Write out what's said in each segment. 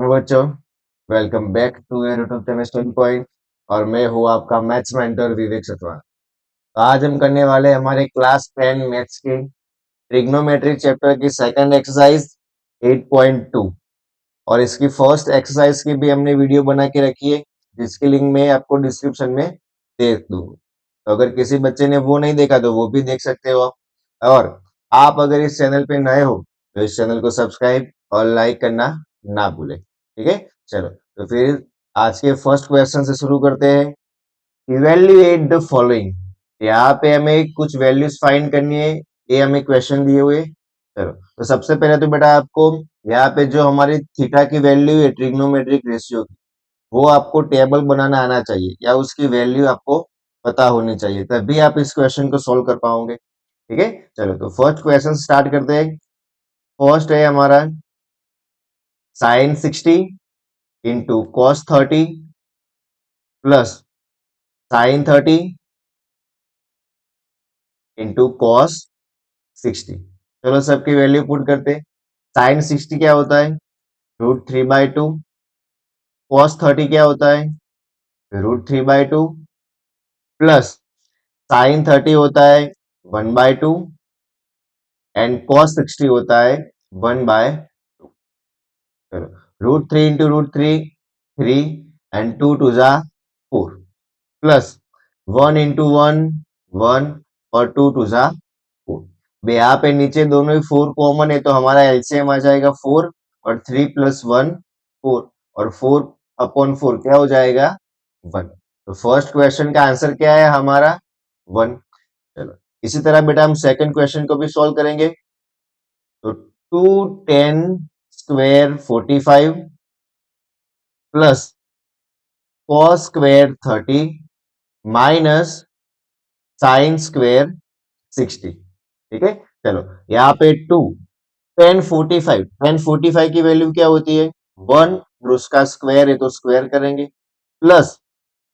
Hello बच्चों, welcome back to your YouTube channel study point. और मैं हूँ आपका मैथ्स मेंटर विवेक सतवा। तो आज हम करने वाले हैं हमारे क्लास 10 मैथ्स के ट्रिग्नोमेट्री चैप्टर की सेकंड एक्सरसाइज 8.2। और इसकी फर्स्ट एक्सरसाइज की भी हमने वीडियो बना के रखी है, जिसकी लिंक मैं आपको डिस्क्रिप्शन में दे दूंगा। तो अगर किसी बच्चे ने वो नहीं देखा तो वो भी देख सकते हो। और आप अगर इस चैनल पे नए हो तो इस चैनल को सब्सक्राइब और लाइक करना ना भूलें। ठीक है, चलो तो फिर आज के फर्स्ट क्वेश्चन से शुरू करते हैं। Evaluate the following. यहाँ पे हमें कुछ वैल्यूज फाइंड करनी है, ये हमें क्वेश्चन दिए हुए। चलो तो सबसे पहले तो बेटा आपको यहाँ पे जो हमारी थीटा की वैल्यू है ट्रिग्नोमेट्रिक रेशियो की, वो आपको टेबल बनाना आना चाहिए या उसकी वैल्यू आपको पता होनी चाहिए, तभी आप इस क्वेश्चन को सोल्व कर पाओगे। ठीक है, चलो तो फर्स्ट क्वेश्चन स्टार्ट करते हैं। फर्स्ट है हमारा sine 60 into cos 30 plus sine 30 into cos 60। चलो सबकी वैल्यू पुट करते। साइन 60 क्या होता है? √3/2। कॉस 30 क्या होता है? √3/2 प्लस साइन 30 होता है 1/2 एंड कॉस 60 होता है 1/2। चलो √3 इंटू √3 3 एंड 2 टू जा 4 प्लस 1 इंटू 1 1 और 2 टू जा 4। यहाँ पे नीचे दोनों ही 4 कॉमन है तो हमारा एलसीएम आ जाएगा 4 और 3 प्लस 1 4 और 4/4 क्या हो जाएगा 1। तो फर्स्ट क्वेश्चन का आंसर क्या है हमारा 1। चलो इसी तरह बेटा हम सेकंड क्वेश्चन को भी सॉल्व करेंगे। तो 210 square 45 plus cos square 30 minus sine square 60। ठीक है, चलो यहाँ पे 1045 की वैल्यू क्या होती है 1 और उसका स्क्वायर है तो स्क्वायर करेंगे प्लस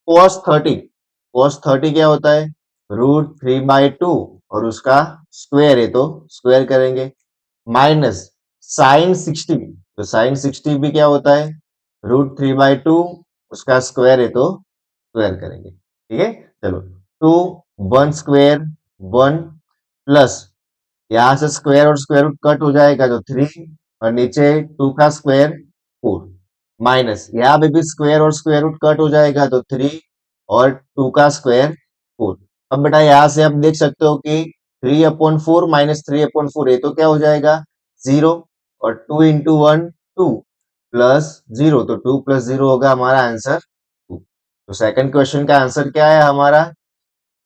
कॉस 30 क्या होता है √3/2 और उसका स्क्वायर है तो स्क्वायर करेंगे माइनस साइन 60। तो साइन 60 भी क्या होता है √3/2 उसका स्क्वायर है तो स्क्वायर करेंगे। ठीक है, चलो 2 1 स्क्वायर 1 प्लस यहाँ से स्क्वायर और स्क्वायर रूट कट हो जाएगा तो 3 और नीचे 2 का स्क्वायर 4 माइनस यहाँ पे भी स्क्वायर और स्क्वायर रूट कट हो जाएगा तो 3 और 2 का स्क्वायर 4। अब बेटा यहाँ से आप देख सकते हो कि 3/4 माइनस 3/4 ये तो क्या हो जाएगा 0 और 2 इंटू 1 2 प्लस 0 तो 2 प्लस 0 होगा हमारा आंसर 2। तो सेकंड क्वेश्चन का आंसर क्या है हमारा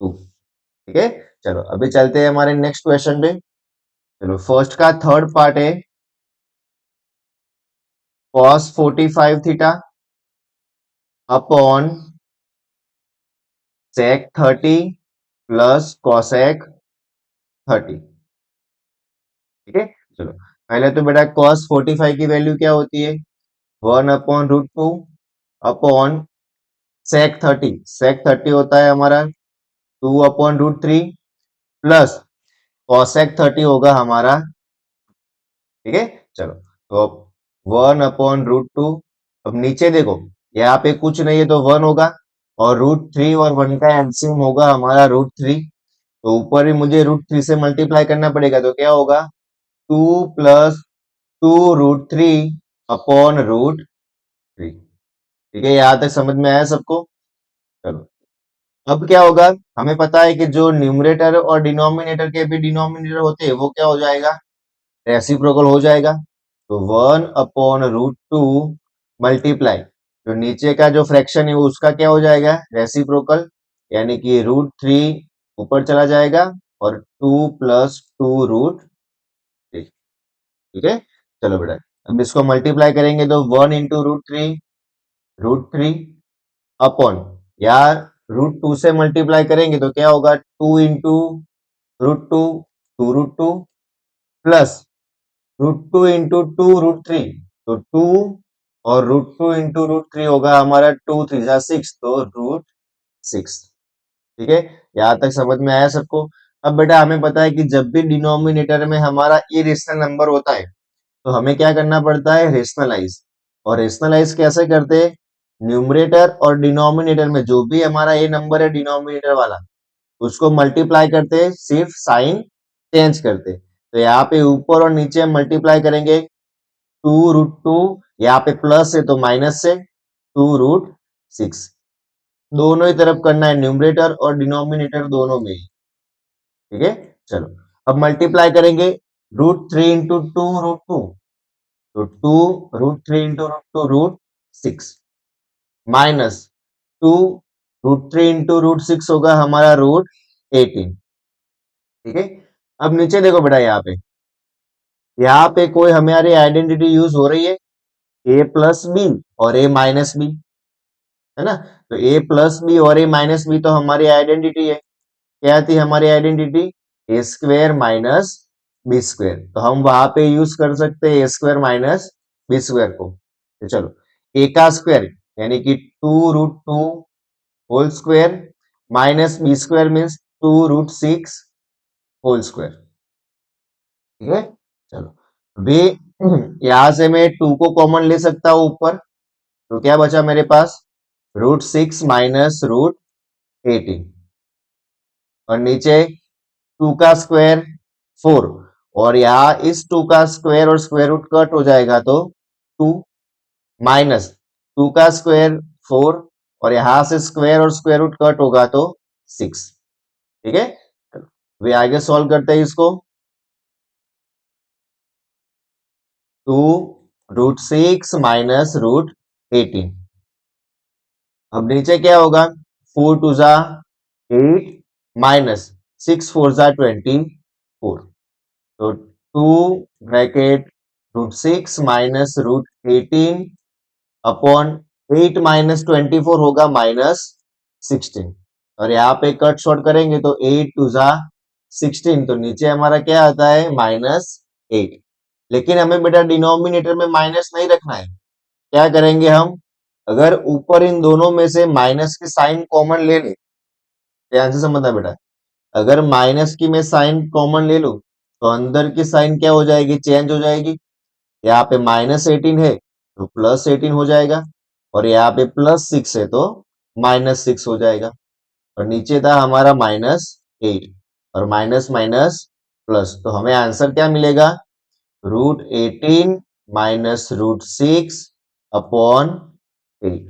2। ठीक है, चलो अभी चलते हैं हमारे नेक्स्ट क्वेश्चन पे। चलो फर्स्ट का थर्ड पार्ट है cos 45 theta upon sec 30 plus cosec 30। ठीक है, चलो पहले तो बेटा cos 45 की वैल्यू क्या होती है 1/√2 अपॉन sec 30 होता है हमारा 2/√3 प्लस cosec 30 होगा हमारा। ठीक है, चलो तो अब 1/√2। अब नीचे देखो यहाँ पे कुछ नहीं है तो 1 होगा और √3 और 1 का एलसीएम होगा हमारा √3। तो ऊपर भी मुझे √3 से मल्टीप्लाई करना पड़ेगा तो क्या होगा 2 प्लस 2√3 अपॉन √3। ठीक है, यहाँ तक समझ में आया सबको? चलो अब क्या होगा, हमें पता है कि जो न्यूमरेटर और डिनोमिनेटर के भी डिनोमिनेटर होते हैं वो क्या हो जाएगा रेसिप्रोकल हो जाएगा। तो 1/√2 मल्टीप्लाई जो नीचे का जो फ्रैक्शन है वो उसका क्या हो जाएगा रेसिप्रोकल, यानी कि √3 ऊपर चला जाएगा और 2 प्लस 2√3। ठीक है, चलो बेटा अब इसको मल्टीप्लाई करेंगे तो 1 इंटू √3 अपॉन यार √2 से मल्टीप्लाई करेंगे तो क्या होगा 2 इंटू √2 2√2 प्लस √2 इंटू 2√3 तो 2 और √2 इंटू √3 होगा हमारा 2 3 जा 6 तो √6। ठीक है, यहाँ तक समझ में आया सबको? अब बेटा हमें पता है कि जब भी डिनोमिनेटर में हमारा इरेशनल नंबर होता है तो हमें क्या करना पड़ता है रेशनलाइज। और रेशनलाइज कैसे करते हैं, न्यूमरेटर और डिनोमिनेटर में जो भी हमारा ये नंबर है डिनोमिनेटर वाला उसको मल्टीप्लाई करते, सिर्फ साइन चेंज करते। तो यहाँ पे ऊपर और नीचे मल्टीप्लाई करेंगे, 2√2, यहाँ पे प्लस है तो माइनस से 2√6, दोनों ही तरफ करना है, न्यूमरेटर और डिनोमिनेटर दोनों में, ठीक है। चलो अब मल्टीप्लाई करेंगे, √3 इंटू 2√2, तो 2√3 इंटू √2 √6 माइनस 2√3 इंटू √6 होगा हमारा √18, ठीक है। अब नीचे देखो बेटा, यहाँ पे कोई हमारी आइडेंटिटी यूज हो रही है, a प्लस बी और a माइनस बी, है ना। तो a प्लस बी और a माइनस बी तो हमारी आइडेंटिटी है। क्या थी हमारी identity, a square minus b square, तो हम वहां पे यूज कर सकते हैं a square minus b square को। तो चलो, ए का स्क्वायर यानी कि 2√2 whole square minus b square means 2√6 whole square, ठीक है। चलो बी, यहां से मैं 2 को कॉमन ले सकता हूं ऊपर, तो क्या बचा मेरे पास, √6 माइनस √18, और नीचे 2 का स्क्वायर 4, और यहाँ इस 2 का स्क्वायर और स्क्वायर रूट कट हो जाएगा तो 2 माइनस 2 का स्क्वायर 4, और यहां से स्क्वायर और स्क्वायर रूट कट होगा तो 6, ठीक है। वे आगे सॉल्व करते हैं इसको, 2√6 माइनस √18, अब नीचे क्या होगा, 4 टू जा 8 माइनस 6 4 जा 24, तो 2 ब्रैकेट √6 माइनस √18 अपॉन 8 माइनस 24 होगा -16, और यहाँ पे कट शॉर्ट करेंगे तो 8 टू जा 16, तो नीचे हमारा क्या आता है -8, लेकिन हमें बेटा डिनोमिनेटर में माइनस नहीं रखना है। क्या करेंगे हम, अगर ऊपर इन दोनों में से माइनस की साइन कॉमन ले ले, ध्यान से समझना बेटा, अगर माइनस की मैं साइन कॉमन ले लूं तो अंदर की साइन क्या हो जाएगी, चेंज हो जाएगी। यहाँ पे -18 है तो +18 हो जाएगा, और यहाँ पे +6 है तो -6 हो जाएगा, और नीचे था हमारा -8, और माइनस माइनस प्लस, तो हमें आंसर क्या मिलेगा, √18 माइनस √6 अपॉन 8।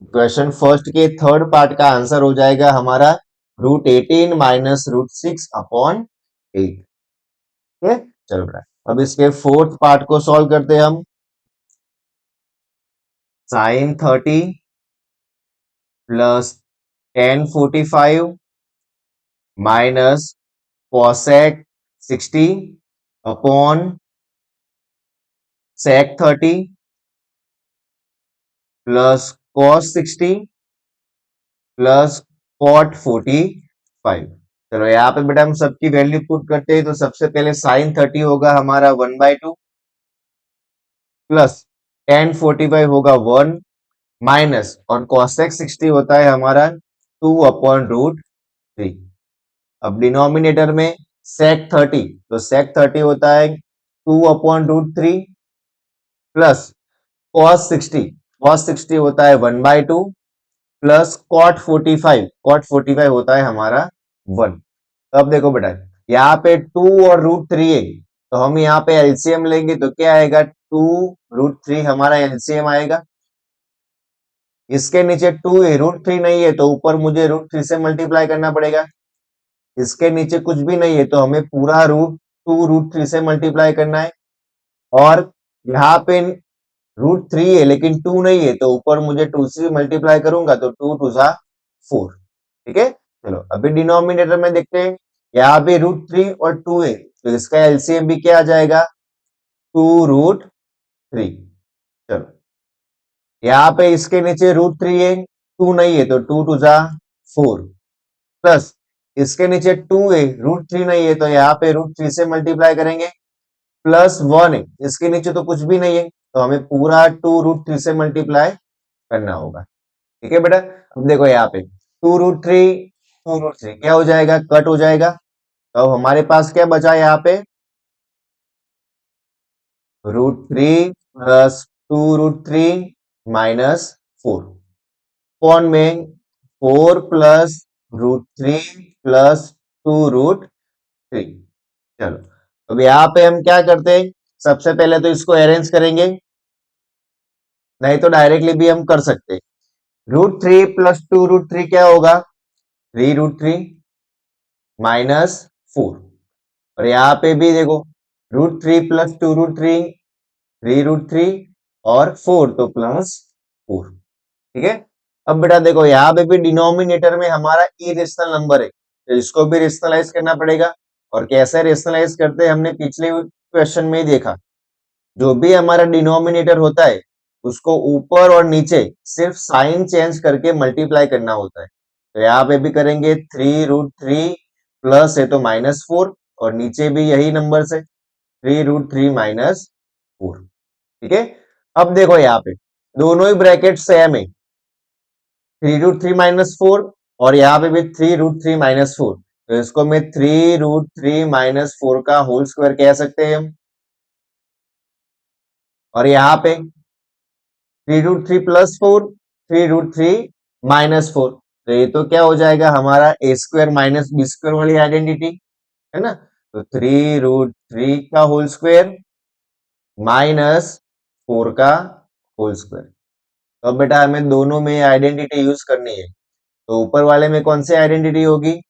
क्वेश्चन फर्स्ट के थर्ड पार्ट का आंसर हो जाएगा हमारा √18 माइनस √6 अपॉन 8, ठीक है। चलो बेटा, अब इसके फोर्थ पार्ट को सॉल्व करते हैं हम, sin 30 plus tan 45 minus cosec 60 upon sec 30 plus cos 60 plus cot 45। चलो यहाँ पे बेटा हम सबकी वैल्यू पुट करते हैं, तो सबसे पहले sin 30 होगा हमारा 1/2 प्लस tan 45 होगा 1 माइनस, और cosec 60 होता है हमारा 2/√3। अब डिनोमिनेटर में sec 30, तो sec 30 होता है 2/√3 प्लस cos 60 होता है 1/2 प्लस cot 45 होता है हमारा 1। तो अब देखो बेटा, यहाँ पे 2 और √3 है, तो हम यहाँ पे एलसीएम लेंगे तो क्या आएगा, 2√3 हमारा एलसीएम आएगा। इसके नीचे 2 है, √3 नहीं है, तो ऊपर मुझे √3 से मल्टीप्लाई करना पड़ेगा। इसके नीचे कुछ भी नहीं है, तो हमें पूरा √2 √3 से मल्टीप्लाई करना है, और यहाँ पे √3 है लेकिन 2 नहीं है, तो ऊपर मुझे 2 से मल्टीप्लाई करूंगा तो 2 2 जा 4, ठीक है। चलो अभी डिनोमिनेटर में देखते हैं, यहाँ पे √3 और 2 है, तो इसका एलसीएम भी क्या आ जाएगा, 2√3। चलो यहाँ पे इसके नीचे √3 है, 2 नहीं है, तो 2 2 जा 4 प्लस इसके नीचे 2 है, √3 नहीं है, तो यहाँ पे √3 से मल्टीप्लाई करेंगे, प्लस 1 है, इसके नीचे तो कुछ भी नहीं है, तो हमें पूरा 2√3 से मल्टीप्लाई करना होगा, ठीक है बेटा। अब देखो यहाँ पे 2√3 क्या हो जाएगा, कट हो जाएगा, तो अब हमारे पास क्या बचा यहाँ पे, √3 प्लस 2√3 -4 अपॉन में 4 प्लस √3 प्लस 2√3। चलो अब यहाँ पे हम क्या करते हैं, सबसे पहले तो इसको अरेंज करेंगे, नहीं तो डायरेक्टली भी हम कर सकते हैं। √3 प्लस 2√3 क्या होगा, 3√3 -4। और यहाँ पे भी देखो √3 प्लस 2√3 3√3 और 4 तो +4। ठीक है। अब बेटा देखो यहाँ पे भी डिनोमिनेटर में हमारा इरेशनल नंबर है, तो इसको भी रेशनलाइज करना पड़ेगा। और कैसे रेशनलाइज करते हैं हमने पिछले क्वेश्चन में ही देखा। जो भी हमारा डिनोमिनेटर होता है उसको ऊपर और नीचे सिर्फ साइन चेंज करके मल्टीप्लाई करना होता है। तो यहाँ पे भी करेंगे 3√3 प्लस है तो -4 और नीचे भी यही नंबर से 3√3 -4। ठीक है। अब देखो यहाँ पे दोनों ही ब्रैकेट सेम है, 3√3 -4 और यहाँ पे भी 3√3 -4। तो इसको मैं 3√3 -4 का होल स्क्वायर कह सकते हैं हम। और यहाँ पे 3√3 +4 3√3 -4, तो ये तो क्या हो जाएगा हमारा a square minus b square वाली आइडेंटिटी है ना। तो 3√3 का होल स्क्वायर -4 का होल स्क्वायर। तो अब बेटा हमें दोनों में आइडेंटिटी यूज करनी है। तो ऊपर वाले में कौन सी आइडेंटिटी होगी,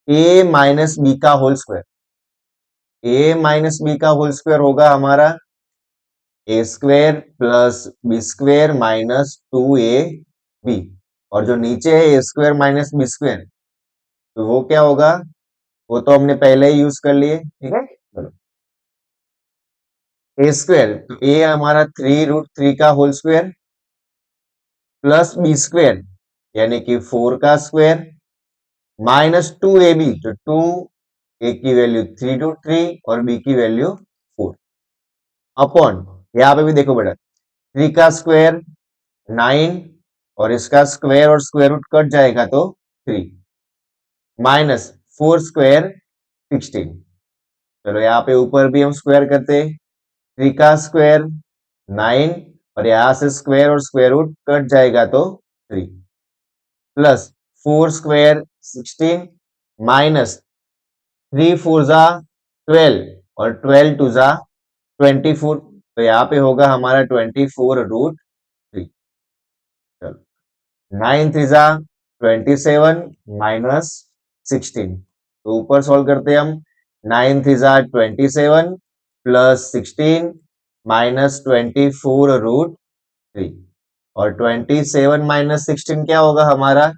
a माइनस बी का whole square. a minus b का होल स्क्वायर होगा हमारा a square plus b square -2ab। और जो नीचे है a square minus b square, तो वो क्या होगा, वो तो हमने पहले ही यूज कर लिए। ठीक है। चलो a स्क्वायर, तो a हमारा 3√3 का whole square plus b square यानी कि 4 का स्क्वायर -2ab, तो 2 a की वैल्यू 3√3 और b की वैल्यू 4 अपॉन, यहाँ पे भी देखो बेटा 3 का स्क्वायर 9 और इसका स्क्वायर और स्क्वायर रूट कट जाएगा तो 3 -4 स्क्वायर 16। चलो यहाँ पे ऊपर भी हम स्क्वायर करते हैं, 3 का स्क्वायर 9 और यहाँ से स्क्वायर और स्क्वायर रूट कट जाएगा तो 3 प्लस 4 स्क्वायर 16 -3 4 जा 12 और 12 2 जा 24। तो यहाँ पे होगा हमारा 24√3। चलो 9 3 जा 27 -16, तो ऊपर सॉल्व करते हैं हम। 9 3 जा 27 प्लस 16 -24√3 और 27 -16 क्या होगा हमारा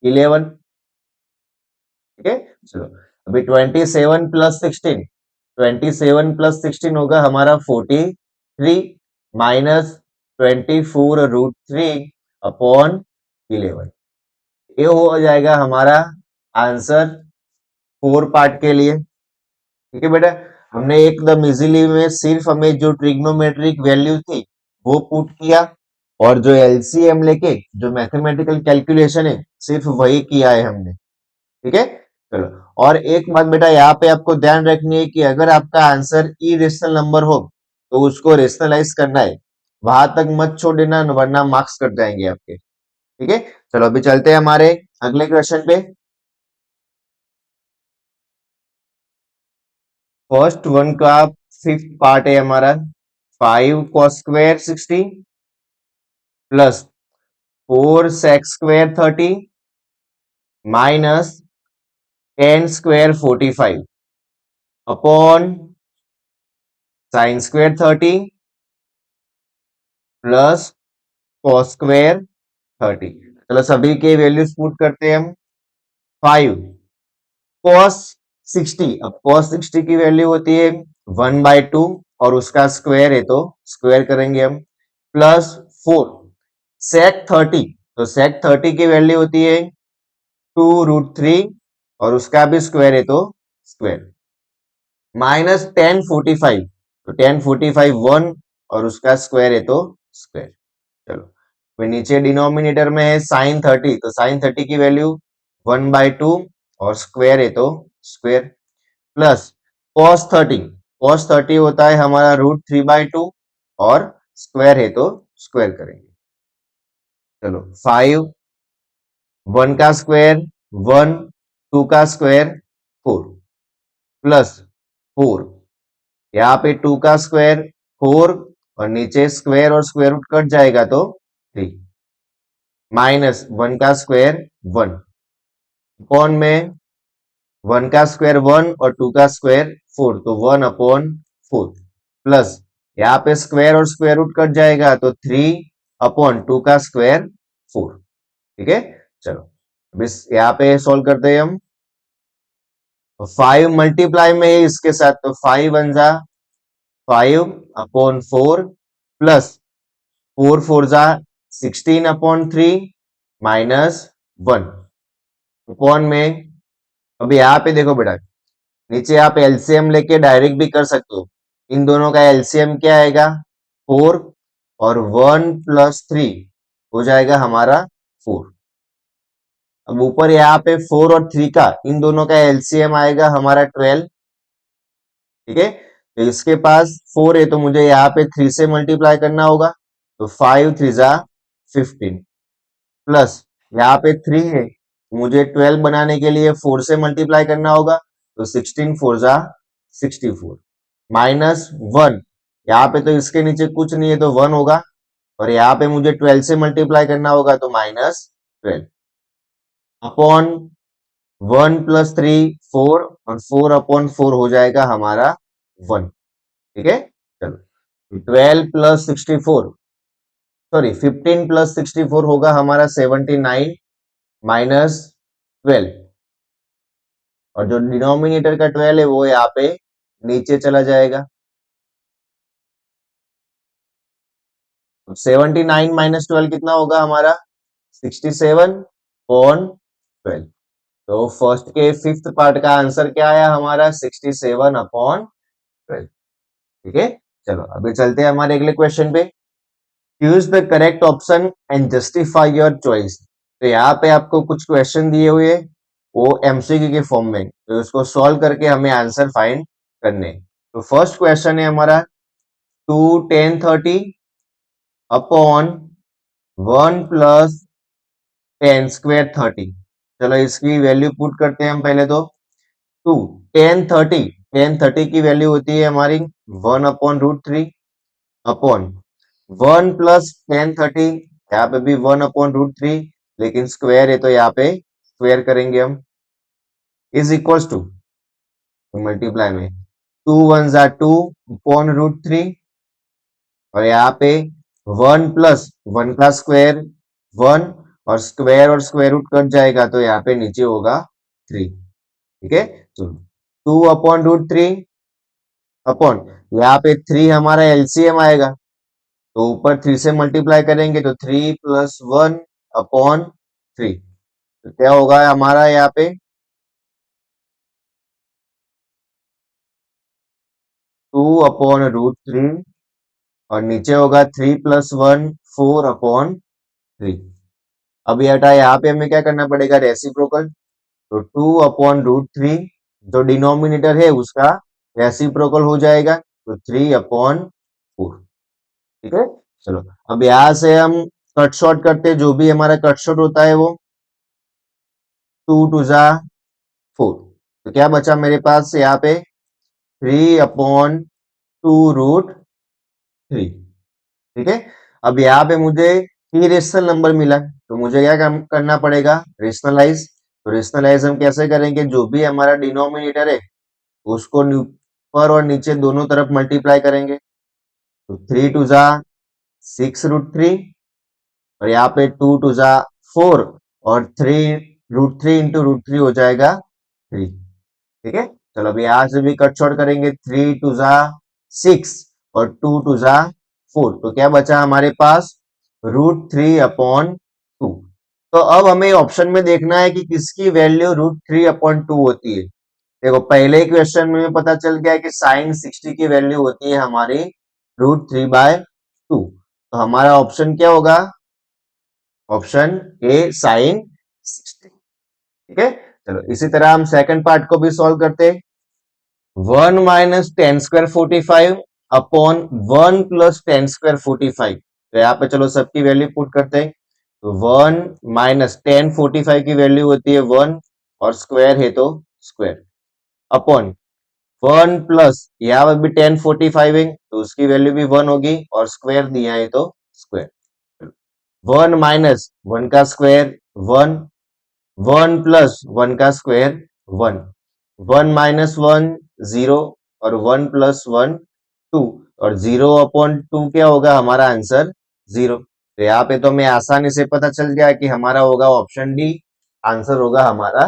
11। ठीक है। चलो अभी 27 होगा हमारा 43 -24√3 अपॉन 11। ये हो जाएगा हमारा आंसर 4 पार्ट के लिए। ठीक है बेटा, हमने एकदम इजीली में सिर्फ हमें जो ट्रिग्नोमेट्रिक वैल्यू थी वो पुट किया और जो एलसीएम लेके जो मैथमेटिकल कैलकुलेशन है सिर्फ वही किया है हमने। ठीक है। चलो और एक बात बेटा यहाँ पे आपको ध्यान रखनी है कि अगर आपका आंसर इरेशनल नंबर हो तो उसको रेशनलाइज करना है, वहां तक मत छोड़ देना वरना मार्क्स कट जाएंगे आपके। ठीक है। चलो अभी चलते हैं हमारे अगले क्वेश्चन पे। फर्स्ट वन का 5th पार्ट है हमारा 5 cos square 60 plus 4 sec square 30 minus 10 square 45 upon sine square 30 plus cos square 30। चलो सभी के वैल्यूज पुट करते हैं हम। 5 cos 60, अब cos 60 की वैल्यू होती है 1/2 और उसका स्क्वायर है तो स्क्वायर करेंगे हम, प्लस 4 sec 30, तो sec 30 की वैल्यू होती है 2√3 और उसका भी स्क्वायर है तो स्क्वायर, माइनस 1045, तो 1045 1 और उसका स्क्वायर है तो स्क्वायर। चलो फिर नीचे डिनोमिनेटर में है साइन 30, तो साइन 30 की वैल्यू 1/2 और स्क्वायर है तो स्क्वायर, प्लस cos 30, cos 30 होता है हमारा √3/2 और स्क्वायर है तो स्क्वायर करेंगे। चलो 5, 1 का स्क्वायर 1, 2 का स्क्वायर 4 प्लस 4, यहाँ पे 2 का स्क्वायर 4 और नीचे स्क्वायर और स्क्वायर रूट कट जाएगा तो 3 माइनस 1 का स्क्वायर 1 अपॉन में 1 का स्क्वायर 1 और 2 का स्क्वायर 4 तो 1 अपॉन 4 प्लस यहाँ पे स्क्वायर और स्क्वायर रूट कट जाएगा तो 3 अपॉन 2 का स्क्वायर 4। ठीक है, चलो अब इस यहाँ पे सोल्व करते हैं हम। 5 मल्टीप्लाई में है इसके साथ तो 5 वन जा 5 अपॉन 4 प्लस 4 4 जा 16 अपॉन 3 माइनस 1 अपॉन में। अब यहाँ पे देखो बेटा, नीचे आप एलसीएम लेके डायरेक्ट भी कर सकते हो। इन दोनों का एलसीएम क्या आएगा 4 और 1 प्लस 3 हो जाएगा हमारा 4। अब ऊपर यहाँ पे 4 और 3 का इन दोनों का एलसीएम आएगा हमारा 12। ठीक है, तो इसके पास 4 है तो मुझे यहाँ पे 3 से मल्टीप्लाई करना होगा तो 5 3 जा 15 प्लस यहाँ पे 3 है मुझे 12 बनाने के लिए 4 से मल्टीप्लाई करना होगा तो 16 4 जा 64 माइनस 1। यहाँ पे तो इसके नीचे कुछ नहीं है तो 1 होगा और यहाँ पे मुझे 12 से मल्टीप्लाई करना होगा तो माइनस 12 अपॉन 1 प्लस 3 4 और 4 अपॉन 4 हो जाएगा हमारा 1। ठीक है, चलो 12 प्लस 64 सॉरी 15 प्लस 64 होगा हमारा 79 माइनस 12 और जो डिनोमिनेटर का 12 है वो यहाँ पे नीचे चला जाएगा। 79 माइनस 12 कितना होगा हमारा 67 अपॉन 12। तो फर्स्ट के फिफ्थ पार्ट का आंसर क्या आया हमारा 67 अपॉन 12। ठीक है, चलो अभी चलते हैं हमारे अगले क्वेश्चन पे। Choose the correct option and justify your choice. तो यहाँ पे आपको कुछ क्वेश्चन दिए हुए वो एमसीक्यू के फॉर्म में, तो उसको सॉल्व करके हमें आंसर फाइंड करने। तो फर्स्ट क्वेश्चन है हमारा 2 10 30 अपॉन 1 प्लस 10 स्क्वायर 30। चलो इसकी वैल्यू पुट करते हैं हम पहले तो 2 10 30 की वैल्यू होती है हमारी 1 अपॉन रूट 3 अपॉन 1 प्लस 10 30 यहाँ पे भी 1 अपॉन रूट 3 लेकिन स्क्वायर है तो यहाँ पे स्क्वायर करेंगे हम इज इक्वल्स टू मल्टीप्लाई में 2 1 जा 2 अपॉन रूट 3 और यहाँ पे 1 प्लस 1 का स्क्वायर 1 और स्क्वायर रूट कट जाएगा तो यहाँ पे नीचे होगा 3। ठीक है, तो 2 अपॉन रूट 3 अपॉन यहाँ पे 3 हमारा एलसीएम आएगा तो ऊपर 3 से मल्टीप्लाई करेंगे तो 3 प्लस 1 अपॉन 3 तो क्या होगा हमारा यहाँ पे 2 अपॉन रूट 3 और नीचे होगा 3 प्लस 1 4 अपॉन 3। अब बेटा यहाँ पे हमें क्या करना पड़ेगा रेसिप्रोकल, तो 2 अपॉन रूट 3 जो डिनोमिनेटर है उसका रेसिप्रोकल हो जाएगा तो 3 अपॉन 4। ठीक है, चलो अब यहां से हम कट शॉर्ट करते जो भी हमारा कट शॉर्ट होता है वो 2 2 जा 4 तो क्या बचा मेरे पास यहाँ पे 3 अपॉन 2 रूट 3। ठीक है, अब यहाँ पे मुझे इरेशनल नंबर मिला तो मुझे क्या करना पड़ेगा रेशनलाइज। तो रेशनलाइज हम कैसे करेंगे, जो भी हमारा डिनोमिनेटर है उसको ऊपर और नीचे दोनों तरफ मल्टीप्लाई करेंगे तो 3 2 जा 6 रूट 3 और यहाँ पे 2 2 जा 4 और 3 रूट 3 इंटू रूट 3 हो जाएगा 3। ठीक है, चलो अभी यहाँ से भी कट शॉर्ट करेंगे 3 2 जा 6 और 2 2 जा 4 तो क्या बचा हमारे पास रूट 3 अपॉन 2। तो अब हमें ऑप्शन में देखना है कि किसकी वैल्यू रूट 3 अपॉन 2 होती है। देखो पहले क्वेश्चन में पता चल गया कि साइन 60 की वैल्यू होती है हमारी रूट 3/2 तो हमारा ऑप्शन क्या होगा ऑप्शन ए साइन 60। ठीक है, चलो इसी तरह हम सेकंड पार्ट को भी सॉल्व करते हैं 1 माइनस 10 स्क्वायर 45 अपॉन 1 प्लस 10² 45। तो यहाँ पे चलो सबकी वैल्यू पुट करते हैं। तो 1 माइनस 1045 की वैल्यू होती है 1 और स्क्वायर है तो स्क्वायर अपॉन 1 प्लस यहाँ पर भी 1045 है तो उसकी वैल्यू भी 1 होगी और स्क्वायर दिया है तो स्क्वायर 1 माइनस 1 का स्क्वायर 1 1 प्लस 1 का स्क्वायर 1 1 माइनस 1 0 और 1 प्लस 1 2 और 0 अपॉन 2 क्या होगा हमारा आंसर 0। तो यहाँ पे तो हमें आसानी से पता चल गया कि हमारा होगा ऑप्शन डी, आंसर होगा हमारा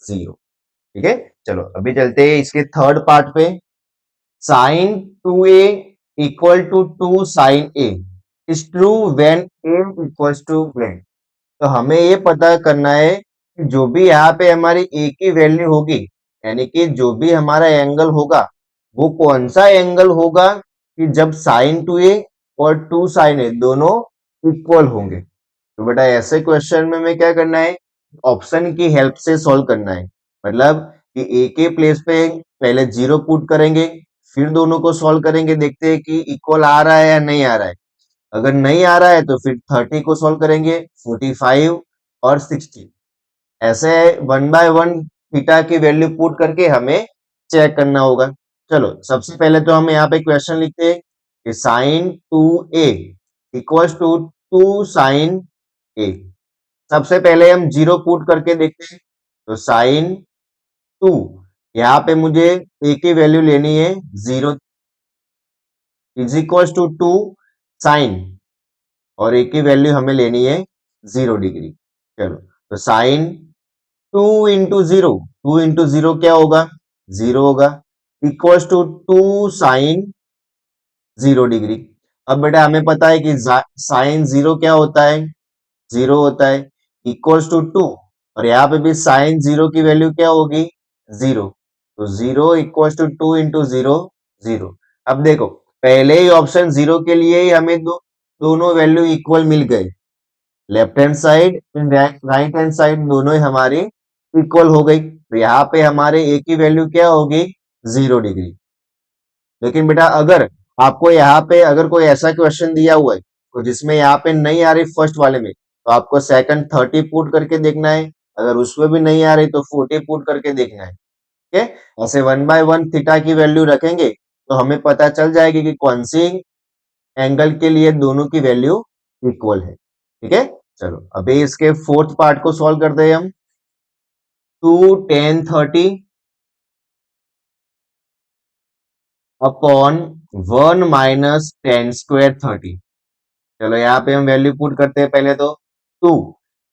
0। ठीक है, चलो अभी चलते हैं इसके थर्ड पार्ट पे। Sine 2a equal to 2 sine a is true when a equals to when. तो हमें ये पता करना है कि जो भी यहाँ पे हमारी a की वैल्यू होगी, यानी कि जो भी हमारा एंगल होगा वो कौन सा एंगल होगा कि जब साइन 2a और 2 साइन a दोनों इक्वल होंगे। तो बेटा ऐसे क्वेश्चन में हमें क्या करना है, ऑप्शन की हेल्प से सॉल्व करना है। मतलब कि ए के प्लेस पे पहले 0 पुट करेंगे, फिर दोनों को सॉल्व करेंगे, देखते हैं कि इक्वल आ रहा है या नहीं आ रहा है। अगर नहीं आ रहा है तो फिर 30 को सॉल्व करेंगे, 45 और 60 ऐसे 1 बाय 1 थीटा की वैल्यू पुट करके हमें चेक करना होगा। चलो सबसे पहले तो हम यहाँ पे क्वेश्चन लिखते हैं कि sine 2a equals to 2 sine a। सबसे पहले हम 0 पुट करके देखते हैं। तो साइन 2 यहाँ पे मुझे a की वैल्यू लेनी है 0 इज इक्वल्स टू 2 साइन और a की वैल्यू हमें लेनी है 0 डिग्री। चलो तो साइन 2 इंटू 0, 2 इंटू 0 क्या होगा 0 होगा इक्वल्स टू 2 साइन 0 डिग्री। अब बेटा हमें पता है कि साइन 0 क्या होता है 0 होता है इक्वल्स टू 2 और यहाँ पे भी साइन 0 की वैल्यू क्या होगी 0। तो 0 इक्वल्स टू 2 इंटू 0 0। अब देखो पहले ही ऑप्शन 0 के लिए ही हमें दोनों वैल्यू इक्वल मिल गए। Left hand side right hand side दोनों ही हमारी इक्वल हो गई। तो यहाँ पे हमारे a की वैल्यू क्या होगी 0 डिग्री। लेकिन बेटा अगर आपको यहाँ पे अगर कोई ऐसा क्वेश्चन दिया हुआ है तो जिसमें यहाँ पे नहीं आ रही फर्स्ट वाले में, तो आपको सेकंड 30 पुट करके देखना है। अगर उसमें भी नहीं आ रही तो 40 पुट करके देखना है। ठीक है, ऐसे 1 बाय 1 थीटा की वैल्यू रखेंगे तो हमें पता चल जाएगी कि कौन सी एंगल के लिए दोनों की वैल्यू इक्वल है। ठीक है, चलो अभी इसके फोर्थ पार्ट को सॉल्व करते हैं हम। 2 tan 30 अपॉन 1 माइनस tan² 30। चलो यहाँ पे हम वैल्यू पुट करते हैं पहले तो 2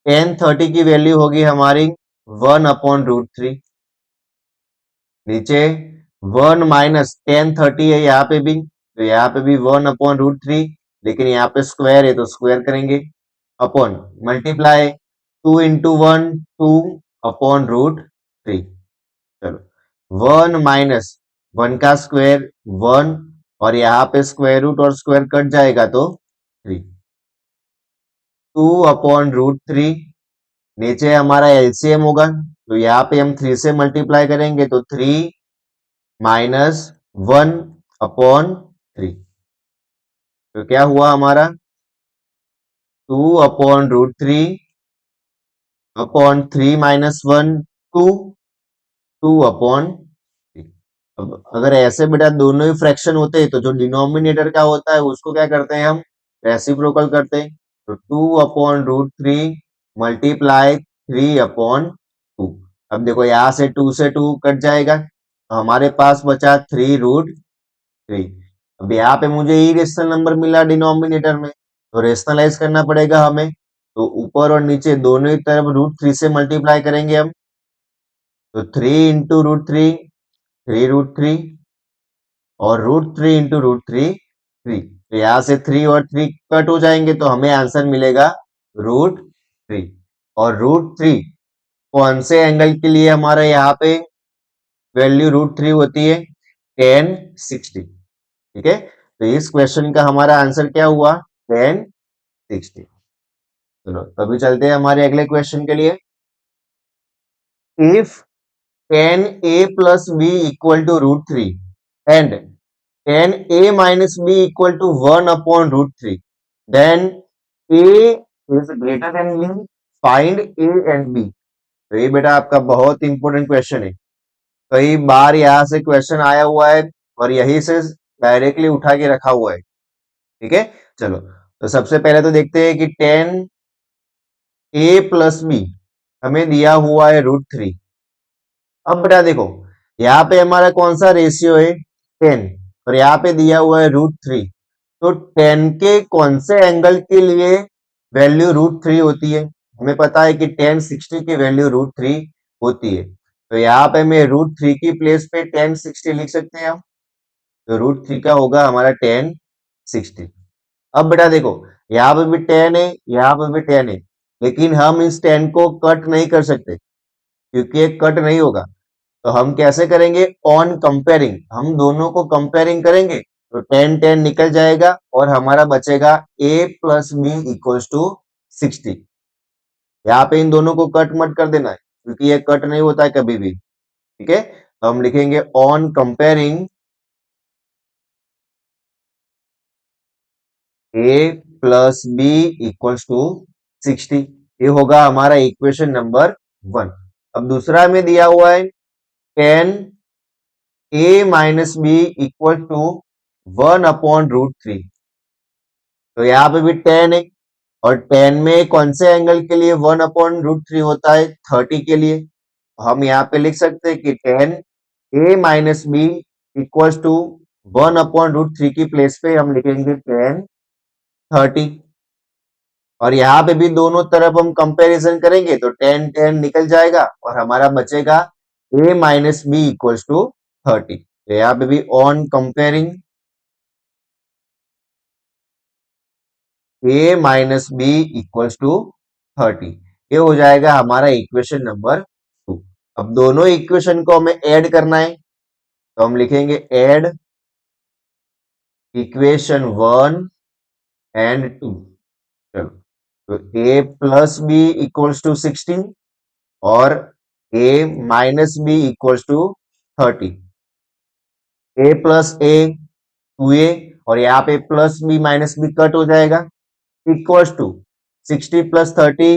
tan 30 की वैल्यू होगी हमारी 1 अपॉन रूट 3। नीचे 1 माइनस tan 30 है यहाँ पे भी, तो यहाँ पे भी 1 अपॉन रूट 3, लेकिन यहाँ पे स्क्वायर है तो स्क्वायर करेंगे upon multiply 2 into 1 2 upon root 3। चलो 1 माइनस 1 का स्क्वायर 1 और यहाँ पे स्क्वायर रूट और स्क्वायर कट जाएगा तो 3। 2 अपॉन रूट 3 नीचे हमारा एलसीएम होगा तो यहाँ पे हम 3 से मल्टीप्लाई करेंगे तो 3 माइनस 1 अपॉन 3। तो क्या हुआ हमारा 2 upon root 3 upon 3 minus 1 2 2 upon 3। अब अगर ऐसे बेटा दोनों ही फ्रैक्शन होते हैं तो जो डिनोमिनेटर का होता है उसको क्या करते हैं हम रेसिप्रोकल करते हैं। तो 2 अपॉन रूट 3 मल्टीप्लाई 3 अपॉन 2। अब देखो यहाँ से 2 से 2 कट जाएगा तो हमारे पास बचा 3 रूट 3। अब यहाँ पे मुझे इरेशनल नंबर मिला डिनोमिनेटर में तो रेशनलाइज करना पड़ेगा हमें। तो ऊपर और नीचे दोनों ही तरफ रूट 3 से मल्टीप्लाई करेंगे हम। तो 3 इंटू रूट 3 3 रूट 3 और रूट 3 इंटू रूट 3 3। तो यहाँ से 3 और 3 कट हो जाएंगे तो हमें आंसर मिलेगा रूट 3। और रूट 3 कौन से एंगल के लिए हमारा यहाँ पे वैल्यू रूट 3 होती है 10 60। ठीक है, तो इस क्वेश्चन का हमारा आंसर क्या हुआ 10 60। चलो अभी चलते हैं हमारे अगले क्वेश्चन के लिए। If tan a plus b equal to root 3 and tan a minus b equal to 1/√3, then a is greater than b, find a and b. तो ये बेटा आपका बहुत इंपॉर्टेंट क्वेश्चन है, कई बार यहाँ से क्वेश्चन आया हुआ है और यही से डायरेक्टली उठा के रखा हुआ है। ठीक है, चलो तो सबसे पहले तो देखते हैं कि टेन ए प्लस बी हमें दिया हुआ है √3। अब बेटा देखो, यहाँ पे हमारा कौन सा रेशियो है, 10, और यहाँ पे दिया हुआ है √3। तो 10 के कौन से एंगल के लिए वैल्यू √3 होती है? हमें पता है कि tan 60 की वैल्यू √3 होती है। तो यहाँ पे मैं √3 की प्लेस पे tan 60 लिख सकते हैं हम। तो √3 का होगा हमारा tan 60। अब बेटा देखो, यहाँ पे भी tan है, यहाँ पे भी tan है, लेकिन हम इस tan को कट नहीं कर सकते क्योंकि ये कट नहीं होगा। तो हम कैसे करेंगे? ऑन कंपेयरिंग, हम दोनों को कंपेयरिंग करेंगे तो tan tan निकल जाएगा और हमारा बचेगा a plus b equals to 60। यहाँ पे इन दोनों को कट मत कर देना है क्योंकि ये कट नहीं होता है कभी भी। ठीक है, तो हम लिखेंगे on comparing a plus b equals to 60। ये होगा हमारा इक्वेशन नंबर 1। अब दूसरा में दिया हुआ है tan a minus b equal to 1/√3। तो यहाँ पे भी tan है और tan में कौन से एंगल के लिए 1/√3 होता है? 30 के लिए। हम यहाँ पे लिख सकते हैं कि tan a minus b equals to 1/√3 की प्लेस पे हम लिखेंगे tan 30। और यहाँ पे भी दोनों तरफ हम कंपैरिजन करेंगे तो tan tan निकल जाएगा और हमारा बचेगा a minus b equals to 30। तो यहाँ पे भी on comparing a minus b equals to 30, ये हो जाएगा हमारा इक्वेशन नंबर 2। अब दोनों इक्वेशन को हमें ऐड करना है तो हम लिखेंगे ऐड इक्वेशन 1 एंड 2। चलो, तो a plus b equals to 16 और a minus b equals to 30। a plus a 2a और यहाँ पे plus b minus b cut हो जाएगा, इक्वल्स टू 60 प्लस 30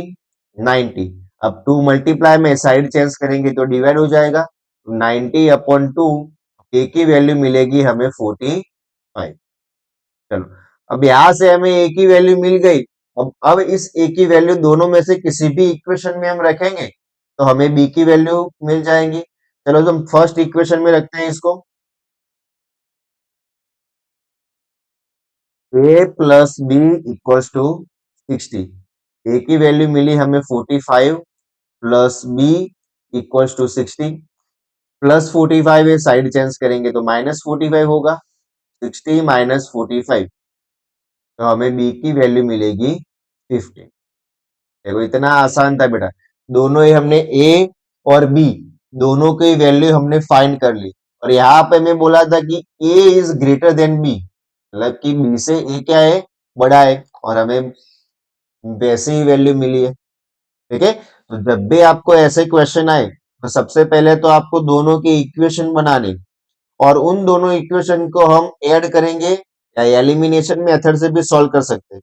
90। अब 2 मल्टीप्लाई में साइड चेंज करेंगे तो डिवाइड हो जाएगा, 90/2 a की वैल्यू मिलेगी हमें 45। चलो, अब यहां से हमें a की वैल्यू मिल गई। अब इस a की वैल्यू दोनों में से किसी भी इक्वेशन में हम रखेंगे तो हमें b की वैल्यू मिल जाएंगी। चलो, तो हम फर्स्ट इक्वेशन में रखते हैं इसको, a plus b equals to 60। a की वैल्यू मिली हमें 45 plus b equals to 60। Plus 45 है, साइड चेंज करेंगे तो -45 होगा, 60 माइनस 45। तो हमें b की वैल्यू मिलेगी 50। देखो, इतना आसान था बेटा। दोनों ही हमने a और b दोनों की वैल्यू हमने फाइंड कर ली और यहाँ पे मैं बोला था कि a is greater then b, मतलब कि b से a क्या है, बड़ा है, और हमें वैसे ही वैल्यू मिली है। ठीक है, तो जब भी आपको ऐसे क्वेश्चन आए तो सबसे पहले तो आपको दोनों के इक्वेशन बनाने और उन दोनों इक्वेशन को हम ऐड करेंगे या एलिमिनेशन मेथड से भी सॉल्व कर सकते हैं।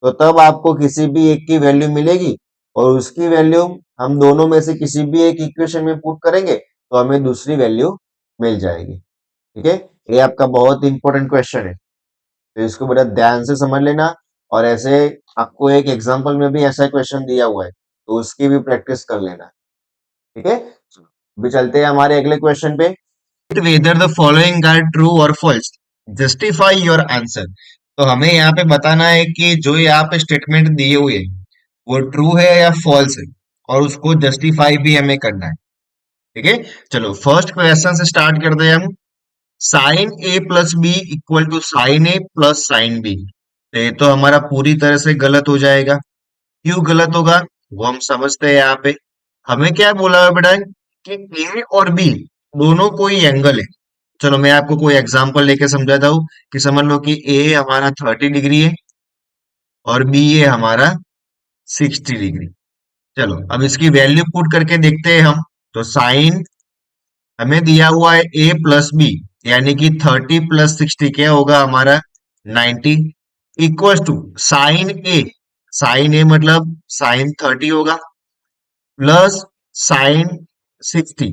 तो तब आपको किसी भी एक की वैल्यू मिलेगी और उसकी वैल्यू हम दोनों में से किसी भी एक इक्वेशन में पुट करेंगे तो हमें दूसरी वैल्यू मिल जाएगी। ठीक है, ये आपका बहुत इंपॉर्टेंट क्वेश्चन है, तो इसको बड़ा ध्यान से समझ लेना। और ऐसे आपको एक एग्जाम्पल में भी ऐसा क्वेश्चन दिया हुआ है तो उसकी भी प्रैक्टिस कर लेना। ठीक है, अभी चलते हैं हमारे अगले क्वेश्चन पे। Whether the following are true और फॉल्स, जस्टिफाई योर आंसर। तो हमें यहाँ पे बताना है कि जो यहाँ पे स्टेटमेंट दिए हुए हैं वो ट्रू है या फॉल्स है, और उसको जस्टिफाई भी हमें करना है। ठीक है, चलो फर्स्ट क्वेश्चन से स्टार्ट करते हैं हम। Sine a plus b equal to sine a plus sine b, तो ये तो हमारा पूरी तरह से गलत हो जाएगा। क्यों गलत होगा वो हम समझते हैं। यहाँ पे हमें क्या बोला हुआ है बेटा कि ए और बी दोनों कोई एंगल है। चलो मैं आपको कोई एग्जांपल लेके समझाता हूँ कि समझ लो कि ए हमारा 30 डिग्री है और बी ए हमारा 60 डिग्री। चलो अब इसकी वैल्यू पुट करके देखते हैं हम। तो साइन हमें दिया हुआ है ए प्लस बी, यानी कि 30 प्लस 60 क्या होगा हमारा 90 इक्वल टू साइन ए मतलब साइन 30 होगा प्लस साइन 60।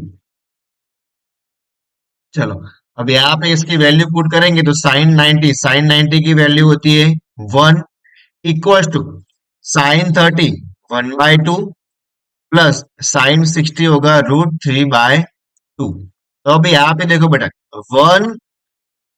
चलो अब यहाँ पे इसकी वैल्यू पुट करेंगे तो साइन 90 की वैल्यू होती है 1 equal to sine 30 1/2 plus sine 60 होगा √3/2। तो अभी यहाँ पे देखो बेटा 1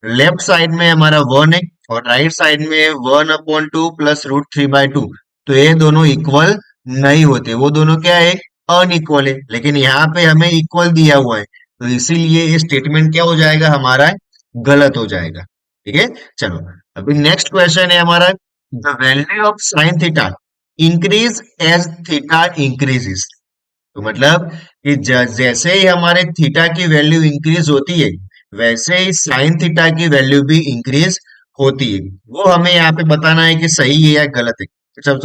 लेफ्ट साइड में हमारा 1 है और राइट साइड में 1/2 प्लस √3/2। तो ये दोनों इक्वल नहीं होते, वो दोनों क्या है अनइक्वल है, लेकिन यहाँ पे हमें इक्वल दिया हुआ है तो इसीलिए ये स्टेटमेंट क्या हो जाएगा हमारा गलत हो जाएगा। ठीक है, चलो अभी नेक्स्ट क्वेश्चन है हमारा the value of sine theta increase as theta increases. तो मतलब कि जैसे ही हमारे थीटा की वैल्यू इंक्रीज होती है वैसे ही साइन थीटा की वैल्यू भी इंक्रीज होती है। वो हमें यहाँ पे बताना है कि सही है या गलत है। तो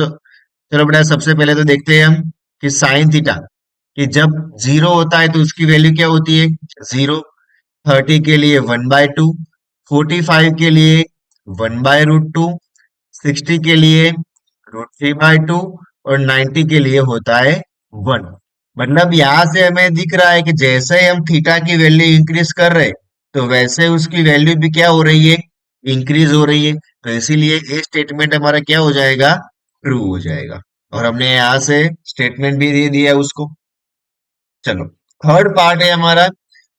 चलो बेटा सबसे पहले तो देखते हैं हम कि साइन थीटा कि जब जीरो होता है तो उसकी वैल्यू क्या होती है जीरो, 30 के लिए 1/2, 45 के लिए 1/√2, 60 के लिए √3/2 और 90 के लिए होता है 1। मतलब यहां से हमें दिख रहा है कि जैसे ही हम थीटा की वैल्यू इंक्रीज कर रहे हैं तो वैसे उसकी वैल्यू भी क्या हो रही है इंक्रीज हो रही है। तो इसीलिए ये स्टेटमेंट हमारा क्या हो जाएगा ट्रू हो जाएगा और हमने यहाँ से स्टेटमेंट भी दे दिया है उसको। चलो थर्ड पार्ट है हमारा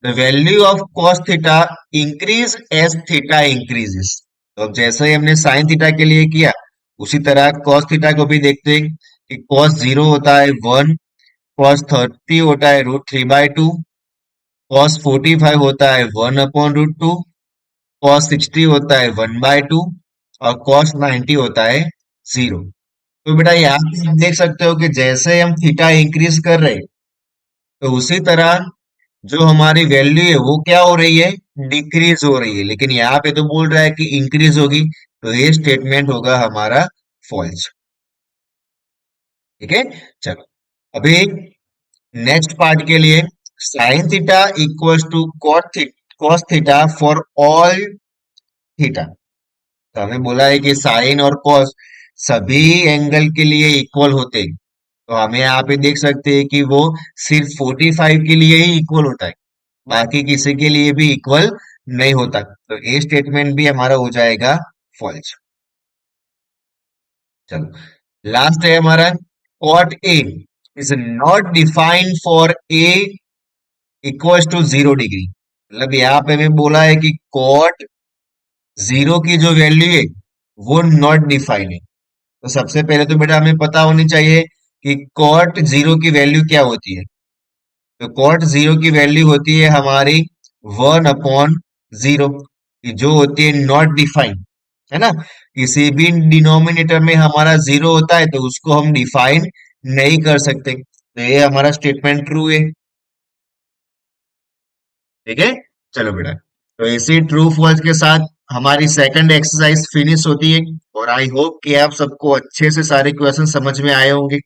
the value of cos theta increase as theta increases. तो अब जैसे ही हमने साइन थीटा के लिए किया उसी तरह cos थीटा को भी देखते हैं कि cos 0 होता है 1, cos 30 होता है √3/2, cos 45 होता है 1/√2, cos 60 होता है 1/2 और cos 90 होता है 0। तो बेटा यहाँ पे आप देख सकते हो कि जैसे हम थीटा इंक्रीज कर रहे हैं तो उसी तरह जो हमारी वैल्यू है वो क्या हो रही है डिक्रीज हो रही है, लेकिन यहाँ पे तो बोल रहा है कि इंक्रीज होगी तो ये स्टेटमेंट होगा हमारा फॉल्स। ठीक है, चलो अभी नेक्स्ट पार्ट के लिए sine theta equals to cos theta for all theta. तो हमें बोला है कि साइन और कॉस सभी एंगल के लिए इक्वल होते हैं। तो हमें यहाँ पे देख सकते हैं कि वो सिर्फ 45 के लिए ही इक्वल होता है, बाकी किसी के लिए भी इक्वल नहीं होता। तो ये स्टेटमेंट भी हमारा हो जाएगा फॉल्स। चलो लास्ट है हमारा cot a is not defined for a equals to 0 degree. मतलब यहाँ पे हमें बोला है कि कॉट 0 की जो वैल्यू है वो नॉट डिफाइंड है। तो सबसे पहले तो बेटा हमें पता होनी चाहिए कि कॉट 0 की वैल्यू क्या होती है। तो कॉट 0 की वैल्यू होती है हमारी 1/0 जो होती है नॉट डिफाइंड, है ना। किसी भी डिनोमिनेटर में हमारा 0 होता है तो उसको हम डिफाइन नहीं कर सकते, तो ये हमारा स्टेटमेंट ट्रू है। ठीक है, चलो बेटा तो इसी ट्रू फॉल्स के साथ हमारी सेकंड एक्सरसाइज फिनिश होती है और आई होप कि आप सबको अच्छे से सारे क्वेश्चन समझ में आए होंगे।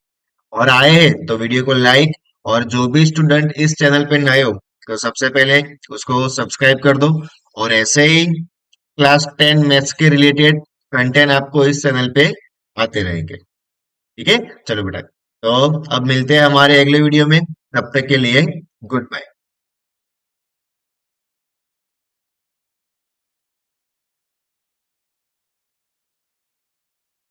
और आए हैं तो वीडियो को लाइक, और जो भी स्टूडेंट इस चैनल पे नए हो तो सबसे पहले उसको सब्सक्राइब कर दो। और ऐसे ही क्लास 10 मैथ्स के रिलेटेड कंटेंट आपको इस चैनल पे आते रहेंगे। ठीक है, चलो बेटा तो अब मिलते हैं हमारे अगले वीडियो में, तब तक के लिए गुड बाय।